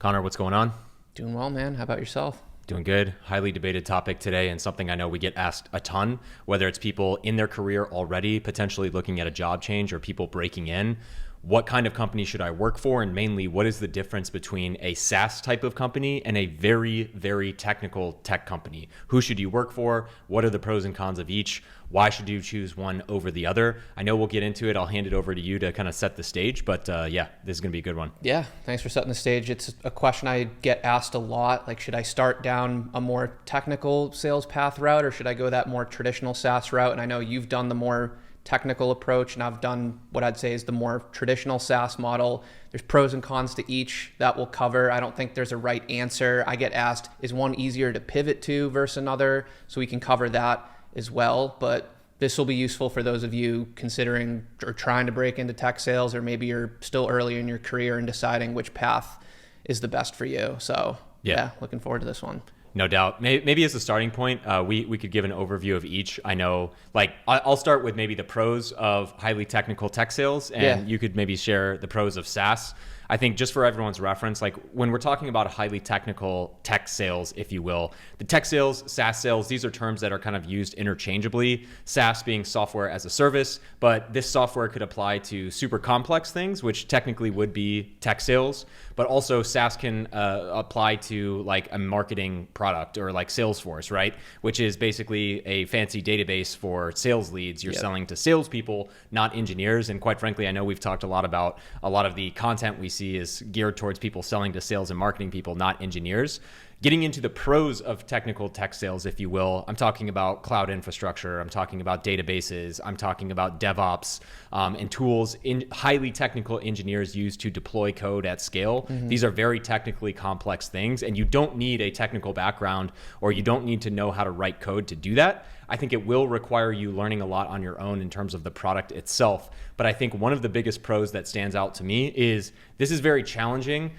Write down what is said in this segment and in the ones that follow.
Connor, what's going on? Doing well, man. How about yourself? Doing good. Highly debated topic today, and something I know we get asked a ton, whether it's people in their career already potentially looking at a job change or people breaking in. What kind of company should I work for? And mainly, what is the difference between a SaaS type of company and a very, very technical tech company? Who should you work for? What are the pros and cons of each? Why should you choose one over the other? I know we'll get into it. I'll hand it over to you to kind of set the stage, but yeah, this is going to be a good one. Yeah, thanks for setting the stage. It's a question I get asked a lot. Like, should I start down a more technical sales path route, or should I go that more traditional SaaS route? And I know you've done the more technical approach, and I've done what I'd say is the more traditional SaaS model. There's pros and cons to each that we'll cover. I don't think there's a right answer. I get asked, is one easier to pivot to versus another? So we can cover that as well. But this will be useful for those of you considering or trying to break into tech sales, or maybe you're still early in your career and deciding which path is the best for you. So yeah, looking forward to this one. No doubt. Maybe as a starting point, we could give an overview of each. I know, like, I'll start with maybe the pros of highly technical tech sales, and you could maybe share the pros of SaaS. I think just for everyone's reference, like when we're talking about highly technical tech sales, if you will, the tech sales, SaaS sales, these are terms that are kind of used interchangeably. SaaS being software as a service, but this software could apply to super complex things, which technically would be tech sales. But also SaaS can apply to like a marketing product or like Salesforce, right? Which is basically a fancy database for sales leads. You're selling to salespeople, not engineers. And quite frankly, I know we've talked a lot about a lot of the content we see is geared towards people selling to sales and marketing people, not engineers. Getting into the pros of technical tech sales, if you will, I'm talking about cloud infrastructure, I'm talking about databases, I'm talking about DevOps and tools highly technical engineers use to deploy code at scale. These are very technically complex things, and you don't need a technical background or you don't need to know how to write code to do that. I think it will require you learning a lot on your own in terms of the product itself. But I think one of the biggest pros that stands out to me is this is very challenging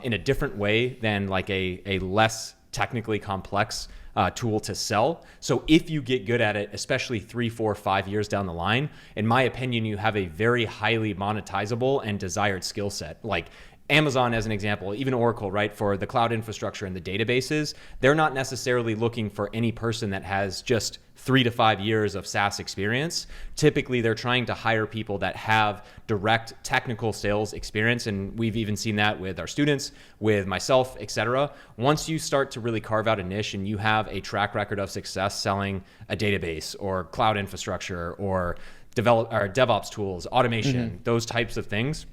in a different way than like a less technically complex tool to sell. So if you get good at it, especially 3, 4, 5 years down the line, in my opinion, you have a very highly monetizable and desired skill set. Like Amazon, as an example, even Oracle, right, for the cloud infrastructure and the databases, they're not necessarily looking for any person that has just 3 to 5 years of SaaS experience. Typically, they're trying to hire people that have direct technical sales experience. And we've even seen that with our students, with myself, et cetera. Once you start to really carve out a niche and you have a track record of success selling a database or cloud infrastructure or DevOps tools, automation, those types of things,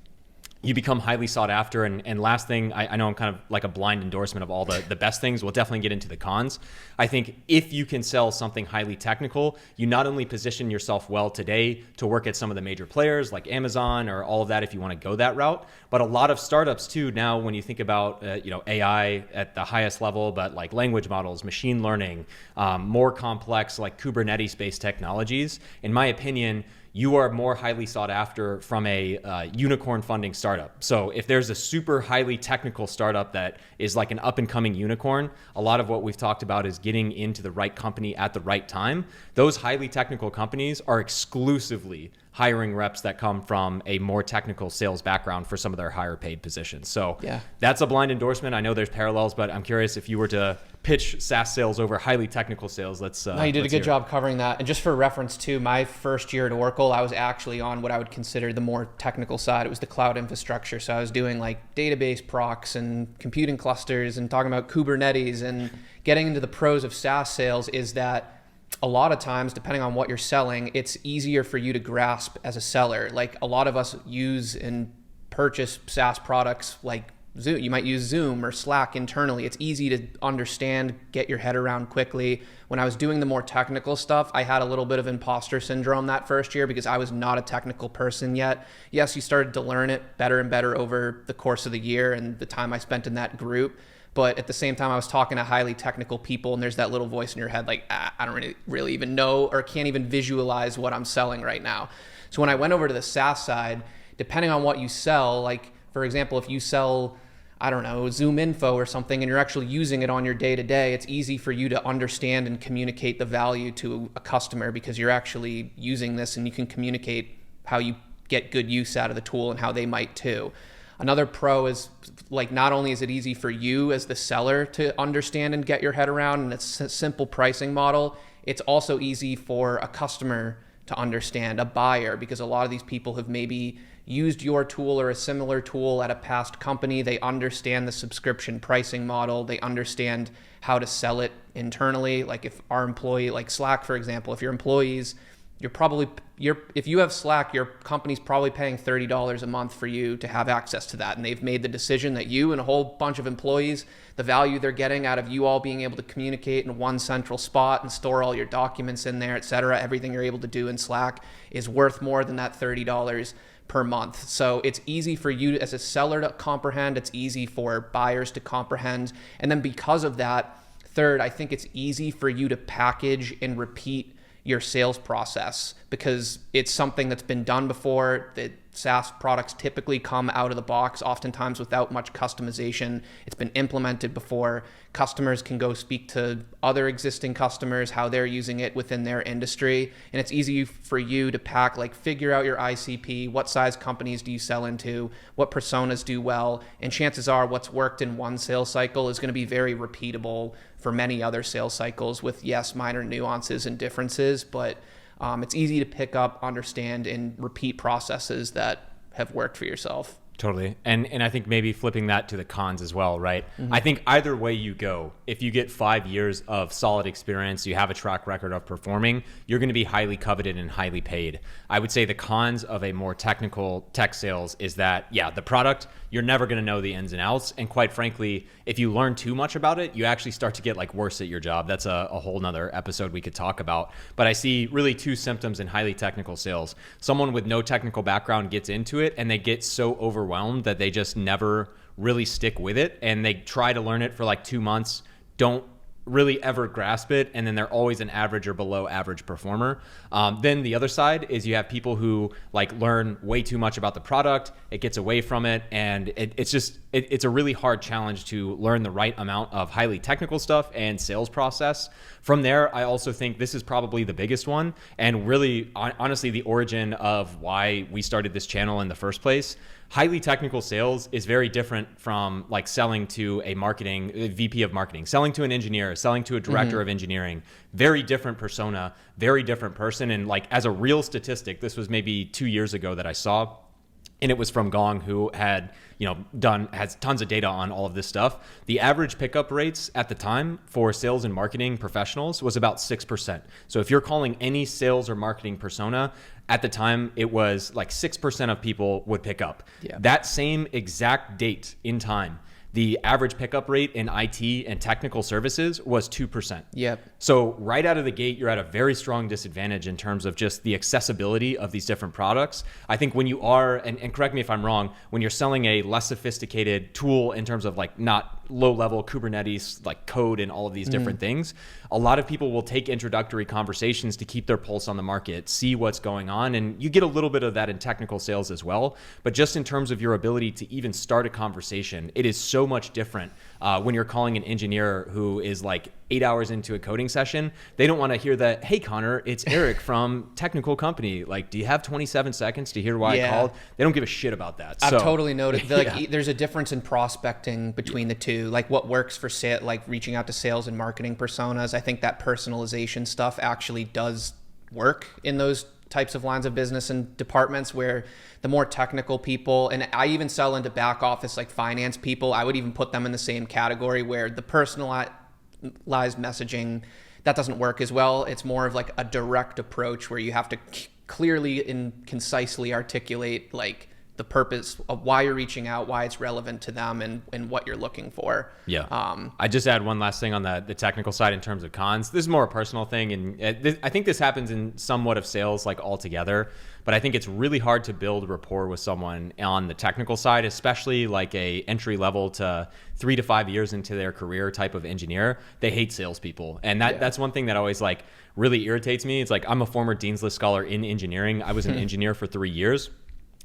you become highly sought after. And last thing, I know I'm kind of like a blind endorsement of all the best things. We'll definitely get into the cons. I think if you can sell something highly technical, you not only position yourself well today to work at some of the major players like Amazon or all of that if you want to go that route, but a lot of startups too now when you think about AI at the highest level, but like language models, machine learning, more complex like Kubernetes-based technologies, in my opinion, you are more highly sought after from a unicorn funding startup. So if there's a super highly technical startup that is like an up and coming unicorn, a lot of what we've talked about is getting into the right company at the right time. Those highly technical companies are exclusively hiring reps that come from a more technical sales background for some of their higher paid positions. So that's a blind endorsement. I know there's parallels, but I'm curious if you were to pitch SaaS sales over highly technical sales. No, you did a good job covering that. And just for reference too, my first year at Oracle, I was actually on what I would consider the more technical side. It was the cloud infrastructure. So I was doing like database procs and computing clusters and talking about Kubernetes. And getting into the pros of SaaS sales is that a lot of times, depending on what you're selling, it's easier for you to grasp as a seller. Like a lot of us use and purchase SaaS products like Zoom. You might use Zoom or Slack internally. It's easy to understand, get your head around quickly. When I was doing the more technical stuff, I had a little bit of imposter syndrome that first year because I was not a technical person yet. Yes, you started to learn it better and better over the course of the year and the time I spent in that group. But at the same time, I was talking to highly technical people, and there's that little voice in your head like, I don't really even know or can't even visualize what I'm selling right now. So when I went over to the SaaS side, depending on what you sell, like, for example, if you sell, I don't know, Zoom info or something, and you're actually using it on your day-to-day, it's easy for you to understand and communicate the value to a customer because you're actually using this and you can communicate how you get good use out of the tool and how they might too. Another pro is like, not only is it easy for you as the seller to understand and get your head around, and it's a simple pricing model, it's also easy for a customer to understand, a buyer, because a lot of these people have maybe used your tool or a similar tool at a past company. They understand the subscription pricing model. They understand how to sell it internally. Like if our employee, like Slack, for example, if your employees, if you have Slack, your company's probably paying $30 a month for you to have access to that. And they've made the decision that you and a whole bunch of employees, the value they're getting out of you all being able to communicate in one central spot and store all your documents in there, et cetera, everything you're able to do in Slack is worth more than that $30 per month. So it's easy for you as a seller to comprehend. It's easy for buyers to comprehend. And then because of that, third, I think it's easy for you to package and repeat your sales process, because it's something that's been done before. The SaaS products typically come out of the box, oftentimes without much customization. It's been implemented before. Customers can go speak to other existing customers, how they're using it within their industry. And it's easy for you to figure out your ICP, what size companies do you sell into, what personas do well, and chances are what's worked in one sales cycle is going to be very repeatable for many other sales cycles with, yes, minor nuances and differences, but it's easy to pick up, understand, and repeat processes that have worked for yourself. Totally. And I think maybe flipping that to the cons as well, right? Mm-hmm. I think either way you go, if you get 5 years of solid experience, you have a track record of performing, you're going to be highly coveted and highly paid. I would say the cons of a more technical tech sales is that, yeah, the product, you're never going to know the ins and outs. And quite frankly, if you learn too much about it, you actually start to get like worse at your job. That's a whole nother episode we could talk about. But I see really two symptoms in highly technical sales. Someone with no technical background gets into it and they get so overwhelmed that they just never really stick with it. And they try to learn it for like 2 months, don't really ever grasp it, and then they're always an average or below average performer. Then the other side is you have people who like learn way too much about the product, it gets away from it, and it's a really hard challenge to learn the right amount of highly technical stuff and sales process. From there, I also think this is probably the biggest one, and really honestly the origin of why we started this channel in the first place. Highly technical sales is very different from like selling to a VP of marketing, selling to an engineer, selling to a director of engineering. Very different persona, very different person. And like as a real statistic, this was maybe 2 years ago that I saw, and it was from Gong, who had, has tons of data on all of this stuff. The average pickup rates at the time for sales and marketing professionals was about 6%. So if you're calling any sales or marketing persona, at the time, it was like 6% of people would pick up. Yeah. That same exact date in time, the average pickup rate in IT and technical services was 2%. Yep. So right out of the gate, you're at a very strong disadvantage in terms of just the accessibility of these different products. I think when you are, and correct me if I'm wrong, when you're selling a less sophisticated tool in terms of like not low-level Kubernetes like code and all of these different things, a lot of people will take introductory conversations to keep their pulse on the market, see what's going on, and you get a little bit of that in technical sales as well. But just in terms of your ability to even start a conversation, it is so much different when you're calling an engineer who is like 8 hours into a coding session. They don't want to hear that, hey, Connor, it's Eric from technical company. Like, do you have 27 seconds to hear why I called? They don't give a shit about that. I've totally noticed. There's a difference in prospecting between the two. Like what works for like reaching out to sales and marketing personas. I think that personalization stuff actually does work in those types of lines of business and departments where the more technical people, and I even sell into back office like finance people, I would even put them in the same category where the personalized messaging, that doesn't work as well. It's more of like a direct approach where you have to clearly and concisely articulate like the purpose of why you're reaching out, why it's relevant to them, and what you're looking for. Yeah. I just add one last thing on the technical side in terms of cons. This is more a personal thing, and I think this happens in somewhat of sales like altogether, but I think it's really hard to build rapport with someone on the technical side, especially like a entry level to 3 to 5 years into their career type of engineer. They hate salespeople. And that's one thing that always like really irritates me. It's like, I'm a former Dean's List scholar in engineering. I was an engineer for 3 years.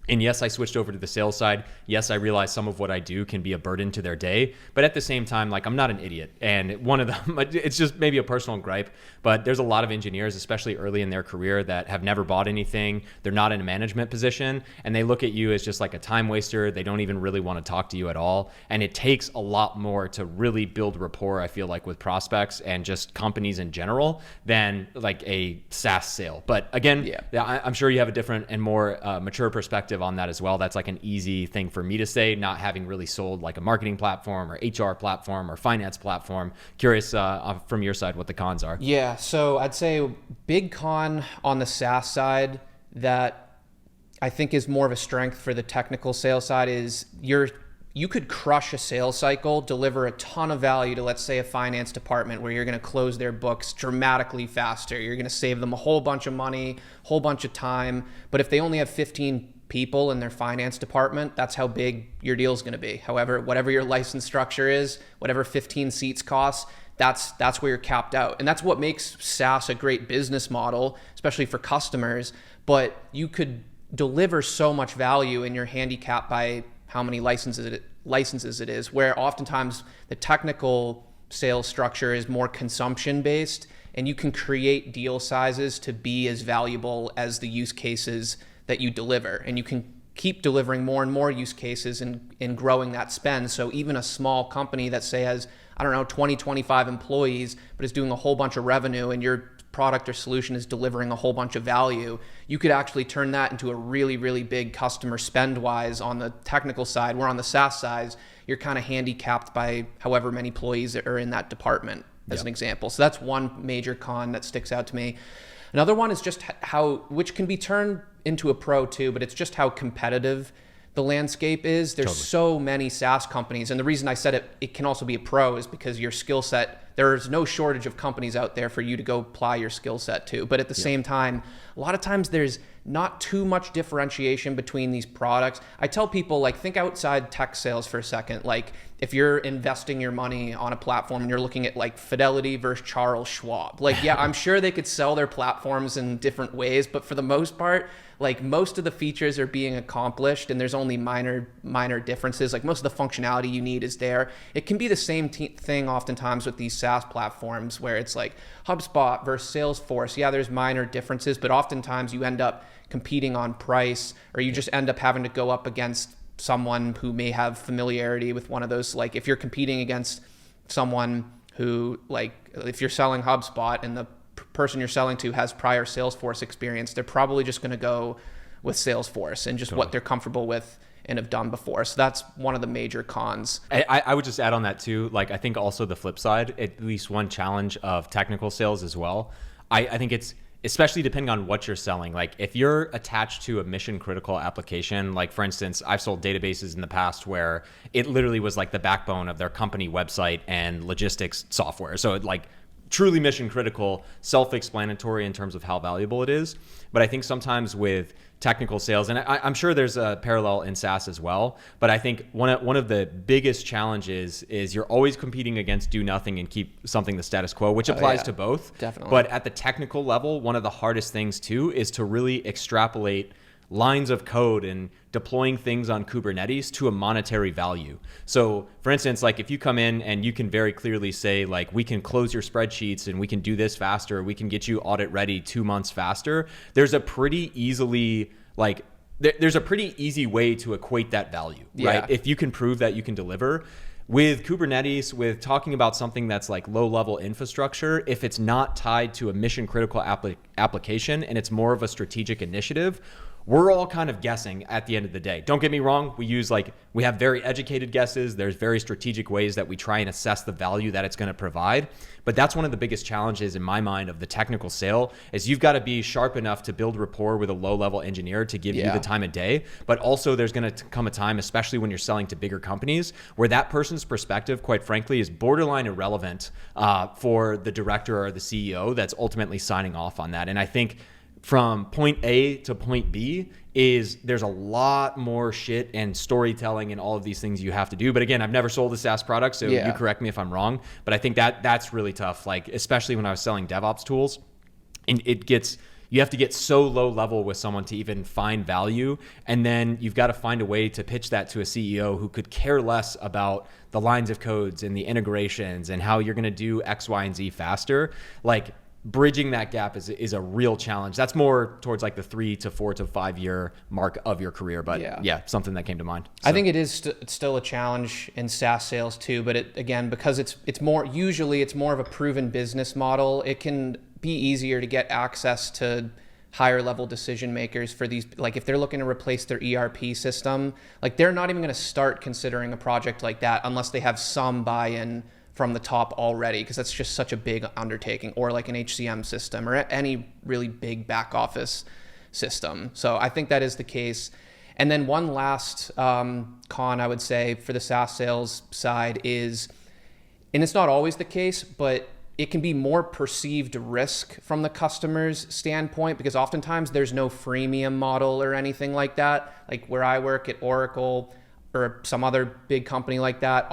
And yes, I switched over to the sales side. Yes, I realized some of what I do can be a burden to their day. But at the same time, like, I'm not an idiot. And one of them, it's just maybe a personal gripe, but there's a lot of engineers, especially early in their career, that have never bought anything. They're not in a management position, and they look at you as just like a time waster. They don't even really want to talk to you at all. And it takes a lot more to really build rapport, I feel like, with prospects and just companies in general than like a SaaS sale. But again, I'm sure you have a different and more mature perspective on that as well. That's like an easy thing for me to say, not having really sold like a marketing platform or HR platform or finance platform. Curious from your side what the cons are. Yeah, so I'd say big con on the SaaS side that I think is more of a strength for the technical sales side is you could crush a sales cycle, deliver a ton of value to, let's say, a finance department where you're going to close their books dramatically faster. You're going to save them a whole bunch of money, whole bunch of time. But if they only have 15 people in their finance department, that's how big your deal is going to be. However, whatever your license structure is, whatever 15 seats costs, that's where you're capped out. And that's what makes SaaS a great business model, especially for customers. But you could deliver so much value and you're handicapped by how many licenses it is, where oftentimes the technical sales structure is more consumption based, and you can create deal sizes to be as valuable as the use cases that you deliver. And you can keep delivering more and more use cases and growing that spend. So even a small company that say has, 20, 25 employees, but is doing a whole bunch of revenue and your product or solution is delivering a whole bunch of value, you could actually turn that into a really, really big customer spend wise on the technical side, where on the SaaS side, you're kind of handicapped by however many employees are in that department, as an example. So that's one major con that sticks out to me. Another one is just which can be turned into a pro too, but it's just how competitive the landscape is. There's so many SaaS companies. And the reason I said it can also be a pro is because your skill set, there's no shortage of companies out there for you to go apply your skill set to. But at the same time, a lot of times there's not too much differentiation between these products. I tell people, like, think outside tech sales for a second. Like, if you're investing your money on a platform and you're looking at like Fidelity versus Charles Schwab, like, yeah, I'm sure they could sell their platforms in different ways, but for the most part, like, most of the features are being accomplished and there's only minor differences. Like, most of the functionality you need is there. It can be the same thing oftentimes with these SaaS platforms where it's like HubSpot versus Salesforce. Yeah, there's minor differences, but oftentimes you end up competing on price, or you just end up having to go up against someone who may have familiarity with one of those. Like, if you're competing against someone who, like, if you're selling HubSpot and the person you're selling to has prior Salesforce experience, they're probably just going to go with Salesforce and just what they're comfortable with and have done before. So that's one of the major cons. I would just add on that too. Like, I think also the flip side, at least one challenge of technical sales as well. I think it's, especially depending on what you're selling. Like, if you're attached to a mission critical application, like, for instance, I've sold databases in the past where it literally was like the backbone of their company website and logistics software. So it, like, truly mission critical, self-explanatory in terms of how valuable it is. But I think sometimes with technical sales, and I'm sure there's a parallel in SaaS as well, but I think one of the biggest challenges is you're always competing against do nothing and keep something the status quo, which applies to both. Definitely. But at the technical level, one of the hardest things too is to really extrapolate lines of code and deploying things on Kubernetes to a monetary value. So for instance, like, if you come in and you can very clearly say, like, we can close your spreadsheets and we can do this faster, we can get you audit ready 2 months faster, there's a pretty easy way to equate that value, right? If you can prove that you can deliver. With Kubernetes, with talking about something that's like low-level infrastructure, if it's not tied to a mission-critical application and it's more of a strategic initiative, we're all kind of guessing at the end of the day. Don't get me wrong. We have very educated guesses. There's very strategic ways that we try and assess the value that it's going to provide. But that's one of the biggest challenges in my mind of the technical sale is you've got to be sharp enough to build rapport with a low-level engineer to give you the time of day. But also there's going to come a time, especially when you're selling to bigger companies, where that person's perspective, quite frankly, is borderline irrelevant for the director or the CEO that's ultimately signing off on that. And I think from point A to point B there's a lot more shit and storytelling and all of these things you have to do. But again, I've never sold a SaaS product, so you correct me if I'm wrong. But I think that's really tough, like, especially when I was selling DevOps tools. And you have to get so low level with someone to even find value. And then you've got to find a way to pitch that to a CEO who could care less about the lines of codes and the integrations and how you're going to do X, Y, and Z faster. Like, bridging that gap is a real challenge. That's more towards like the 3 to 4 to 5 year mark of your career. But yeah, something that came to mind. So. I think it is still a challenge in SaaS sales too. But again, because it's more of a proven business model, it can be easier to get access to higher level decision makers for these. Like if they're looking to replace their ERP system, like they're not even going to start considering a project like that unless they have some buy-in from the top already, because that's just such a big undertaking, or like an HCM system or any really big back office system. So I think that is the case. And then one last con I would say for the SaaS sales side is, and it's not always the case, but it can be more perceived risk from the customer's standpoint, because oftentimes there's no freemium model or anything like that. Like where I work at Oracle, or some other big company like that,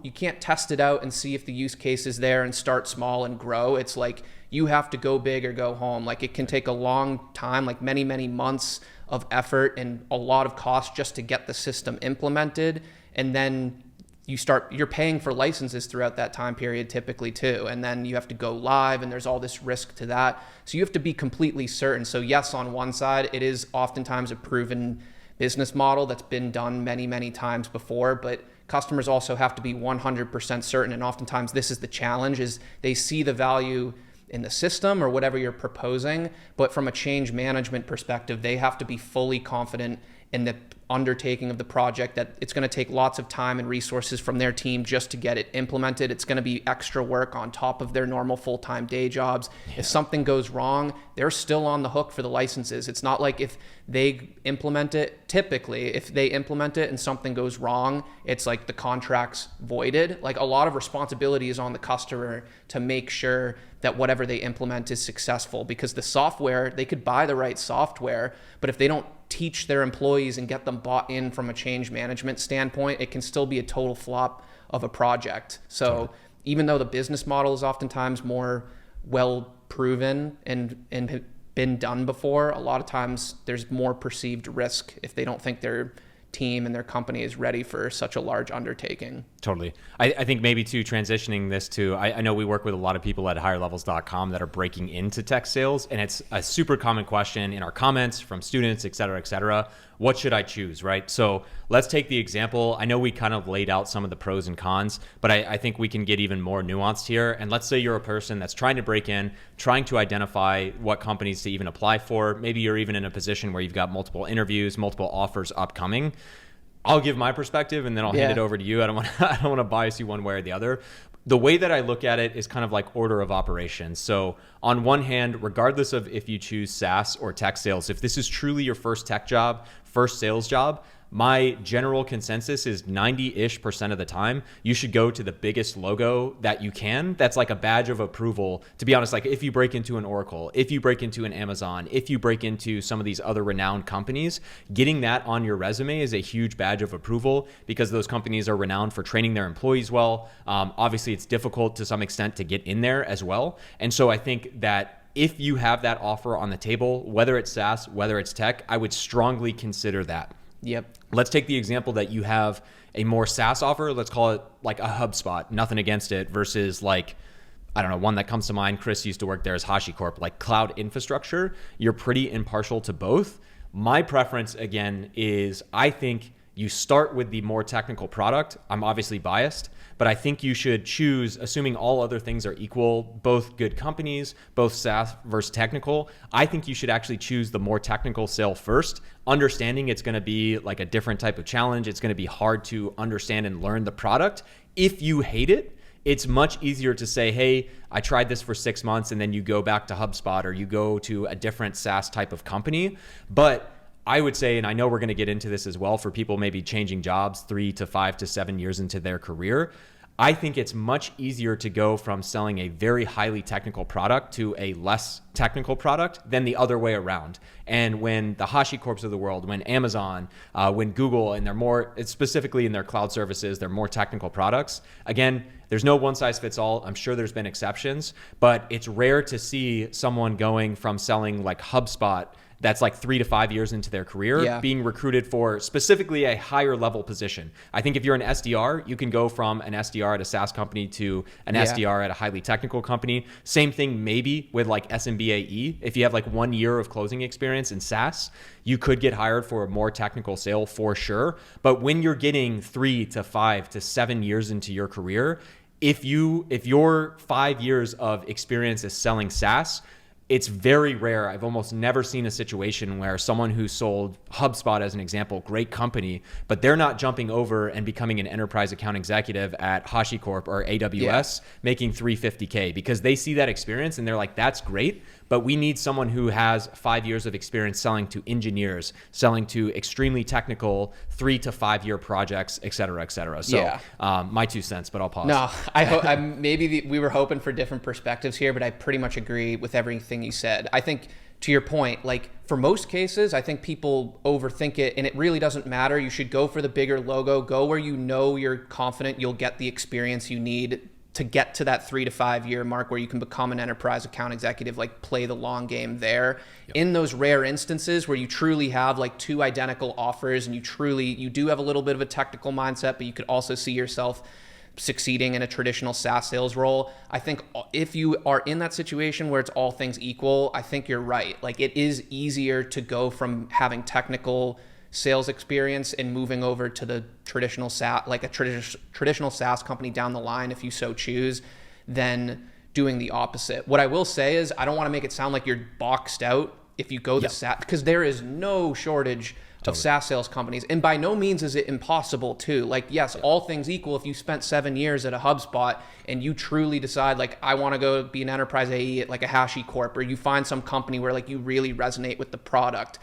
you can't test it out and see if the use case is there and start small and grow. It's like you have to go big or go home. Like it can take a long time, like many, many months of effort and a lot of cost just to get the system implemented. And then you're paying for licenses throughout that time period typically too. And then you have to go live and there's all this risk to that. So you have to be completely certain. So yes, on one side, it is oftentimes a proven business model that's been done many, many times before, but customers also have to be 100% certain. And oftentimes this is the challenge, is they see the value in the system or whatever you're proposing, but from a change management perspective, they have to be fully confident in the undertaking of the project, that it's going to take lots of time and resources from their team just to get it implemented. It's going to be extra work on top of their normal full-time day jobs. If something goes wrong, they're still on the hook for the licenses. It's not like if they implement it, typically, if they implement it and something goes wrong, it's like the contract's voided. Like a lot of responsibility is on the customer to make sure that whatever they implement is successful, because the software, they could buy the right software, but if they don't teach their employees and get them bought in from a change management standpoint, it can still be a total flop of a project. So even though the business model is oftentimes more well proven and been done before, a lot of times there's more perceived risk if they don't think their team and their company is ready for such a large undertaking. Totally. I think maybe too, transitioning this to, I know we work with a lot of people at higherlevels.com that are breaking into tech sales, and it's a super common question in our comments from students, et cetera, et cetera. What should I choose, right? So let's take the example. I know we kind of laid out some of the pros and cons, but I think we can get even more nuanced here. And let's say you're a person that's trying to break in, trying to identify what companies to even apply for. Maybe you're even in a position where you've got multiple interviews, multiple offers upcoming. I'll give my perspective and then I'll hand it over to you. I don't want to bias you one way or the other. The way that I look at it is kind of like order of operations. So on one hand, regardless of if you choose SaaS or tech sales, if this is truly your first tech job, first sales job, my general consensus is 90-ish% of the time, you should go to the biggest logo that you can. That's like a badge of approval. To be honest, like if you break into an Oracle, if you break into an Amazon, if you break into some of these other renowned companies, getting that on your resume is a huge badge of approval, because those companies are renowned for training their employees well. Obviously, it's difficult to some extent to get in there as well. And so I think that if you have that offer on the table, whether it's SaaS, whether it's tech, I would strongly consider that. Yep. Let's take the example that you have a more SaaS offer. Let's call it like a HubSpot, nothing against it, versus like, I don't know, one that comes to mind. Chris used to work there as HashiCorp, like cloud infrastructure. You're pretty impartial to both. My preference, again, is I think you start with the more technical product. I'm obviously biased, but I think you should choose, assuming all other things are equal, both good companies, both SaaS versus technical. I think you should actually choose the more technical sale first, understanding it's going to be like a different type of challenge. It's going to be hard to understand and learn the product. If you hate it, it's much easier to say, hey, I tried this for 6 months, and then you go back to HubSpot or you go to a different SaaS type of company. But I would say, and I know we're going to get into this as well, for people maybe changing jobs 3 to 5 to 7 years into their career, I think it's much easier to go from selling a very highly technical product to a less technical product than the other way around. And when the HashiCorps of the world, when Amazon, when Google, and they're more, specifically in their cloud services, they're more technical products. Again, there's no one size fits all. I'm sure there's been exceptions, but it's rare to see someone going from selling like HubSpot that's like 3 to 5 years into their career being recruited for specifically a higher level position. I think if you're an SDR, you can go from an SDR at a SaaS company to an SDR at a highly technical company. Same thing maybe with like SMBAE. If you have like 1 year of closing experience in SaaS, you could get hired for a more technical sale for sure. But when you're getting 3 to 5 to 7 years into your career, if your 5 years of experience is selling SaaS, it's very rare. I've almost never seen a situation where someone who sold HubSpot, as an example, great company, but they're not jumping over and becoming an enterprise account executive at HashiCorp or AWS making $350K, because they see that experience and they're like, that's great, but we need someone who has 5 years of experience selling to engineers, selling to extremely technical 3 to 5 year projects, et cetera, et cetera. So my 2 cents, but I'll pause. No, we were hoping for different perspectives here, but I pretty much agree with everything you said. I think to your point, like for most cases, I think people overthink it and it really doesn't matter. You should go for the bigger logo, go where you know you're confident you'll get the experience you need to get to that 3 to 5 year mark where you can become an enterprise account executive, like play the long game there. In those rare instances where you truly have like 2 identical offers and you do have a little bit of a technical mindset, but you could also see yourself succeeding in a traditional SaaS sales role. I think if you are in that situation where it's all things equal, I think you're right. Like it is easier to go from having technical sales experience and moving over to the traditional SaaS, like a traditional SaaS company down the line, if you so choose, than doing the opposite. What I will say is I don't want to make it sound like you're boxed out if you go the SaaS, because there is no shortage of SaaS sales companies. And by no means is it impossible too. Like, yes, all things equal, if you spent 7 years at a HubSpot and you truly decide like, I want to go be an enterprise AE at like a HashiCorp, or you find some company where like you really resonate with the product,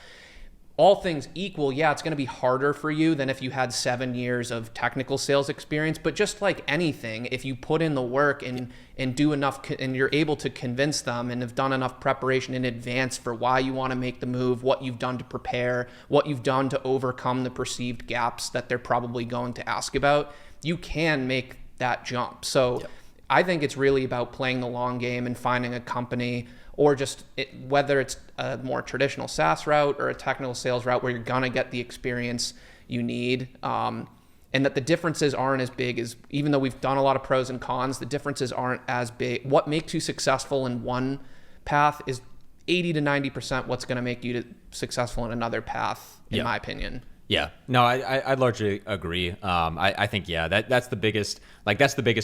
all things equal, it's going to be harder for you than if you had 7 years of technical sales experience. But just like anything, if you put in the work and do enough and you're able to convince them and have done enough preparation in advance for why you want to make the move, what you've done to prepare, what you've done to overcome the perceived gaps that they're probably going to ask about, you can make that jump. So I think it's really about playing the long game and finding a company, or just whether it's a more traditional SaaS route or a technical sales route where you're gonna get the experience you need, and that the differences aren't as big as, even though we've done a lot of pros and cons, the differences aren't as big. What makes you successful in one path is 80 to 90% what's gonna make you successful in another path, in my opinion. Yeah, no, I largely agree. I think, that's the biggest,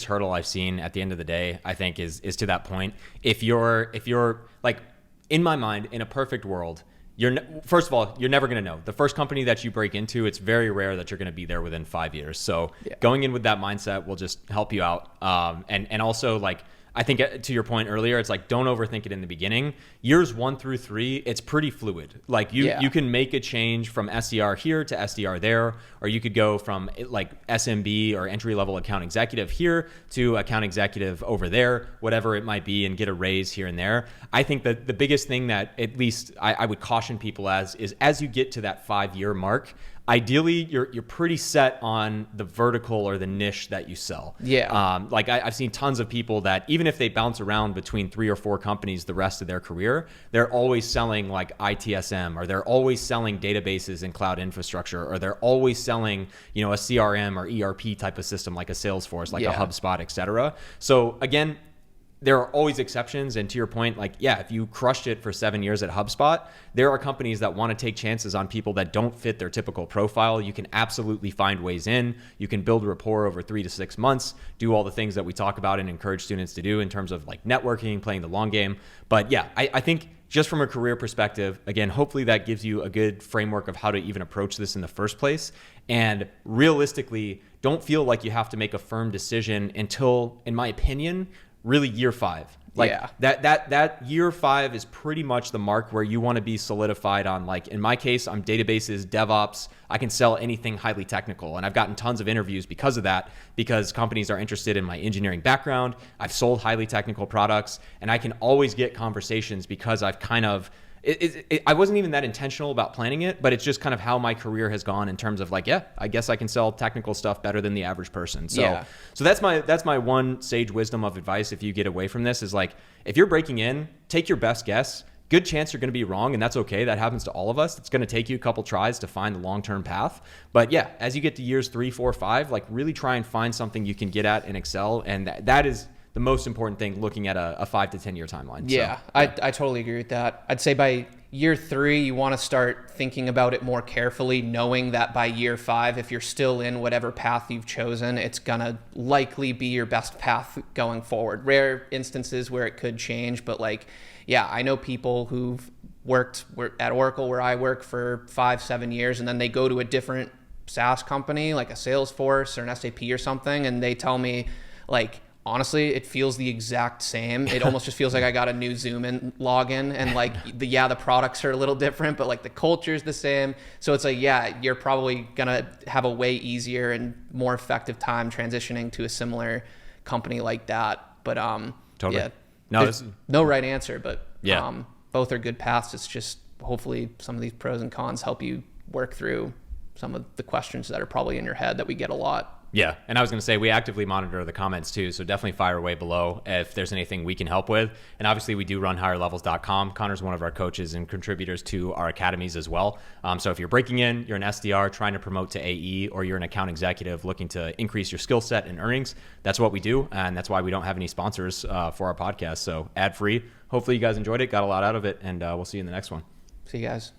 hurdle I've seen at the end of the day, I think is to that point. If you're like, in my mind, in a perfect world, first of all, you're never going to know. The first company that you break into, it's very rare that you're going to be there within 5 years. So going in with that mindset will just help you out. And also like, I think to your point earlier, it's like, don't overthink it in the beginning. Years 1 through 3, it's pretty fluid. Like you can make a change from SDR here to SDR there, or you could go from like SMB or entry level account executive here to account executive over there, whatever it might be, and get a raise here and there. I think that the biggest thing that at least I would caution people is as you get to that 5 year mark, ideally you're pretty set on the vertical or the niche that you sell. Like I've seen tons of people that even if they bounce around between 3 or 4 companies the rest of their career, they're always selling like ITSM, or they're always selling databases and cloud infrastructure, or they're always selling, a CRM or ERP type of system like a Salesforce, like a HubSpot, et cetera. So again, there are always exceptions. And to your point, like, if you crushed it for 7 years at HubSpot, there are companies that want to take chances on people that don't fit their typical profile. You can absolutely find ways in. You can build rapport over 3 to 6 months, do all the things that we talk about and encourage students to do in terms of like networking, playing the long game. But I think just from a career perspective, again, hopefully that gives you a good framework of how to even approach this in the first place. And realistically, don't feel like you have to make a firm decision until, in my opinion, really year 5. Like that year 5 is pretty much the mark where you want to be solidified on, like, in my case, I'm databases, DevOps. I can sell anything highly technical. And I've gotten tons of interviews because of that, because companies are interested in my engineering background. I've sold highly technical products, and I can always get conversations because I've kind of I wasn't even that intentional about planning it, but it's just kind of how my career has gone in terms of like, yeah, I guess I can sell technical stuff better than the average person. So that's my one sage wisdom of advice. If you get away from this is like, if you're breaking in, take your best guess. Good chance you're going to be wrong, and that's okay. That happens to all of us. It's going to take you a couple tries to find the long-term path. But yeah, as you get to years 3, 4, 5, like really try and find something you can get at and excel. And that is the most important thing looking at a 5 to 10 year timeline. Yeah, so, yeah. I totally agree with that. I'd say by year 3, you want to start thinking about it more carefully, knowing that by year 5, if you're still in whatever path you've chosen, it's going to likely be your best path going forward. Rare instances where it could change, but like, yeah, I know people who've worked at Oracle where I work for 5-7 years, and then they go to a different SaaS company like a Salesforce or an SAP or something, and they tell me like, honestly, it feels the exact same. It almost just feels like I got a new Zoom in login, and like the products are a little different, but like the culture is the same. So it's like, yeah, you're probably gonna have a way easier and more effective time transitioning to a similar company like that. But totally. Yeah, no, no right answer, but yeah, both are good paths. It's just hopefully some of these pros and cons help you work through some of the questions that are probably in your head that we get a lot. Yeah, and I was going to say, we actively monitor the comments too, so definitely fire away below if there's anything we can help with. And obviously, we do run higherlevels.com. Connor's one of our coaches and contributors to our academies as well. So if you're breaking in, you're an SDR trying to promote to AE, or you're an account executive looking to increase your skill set and earnings, that's what we do, and that's why we don't have any sponsors for our podcast. So ad-free. Hopefully you guys enjoyed it, got a lot out of it, and we'll see you in the next one. See you guys.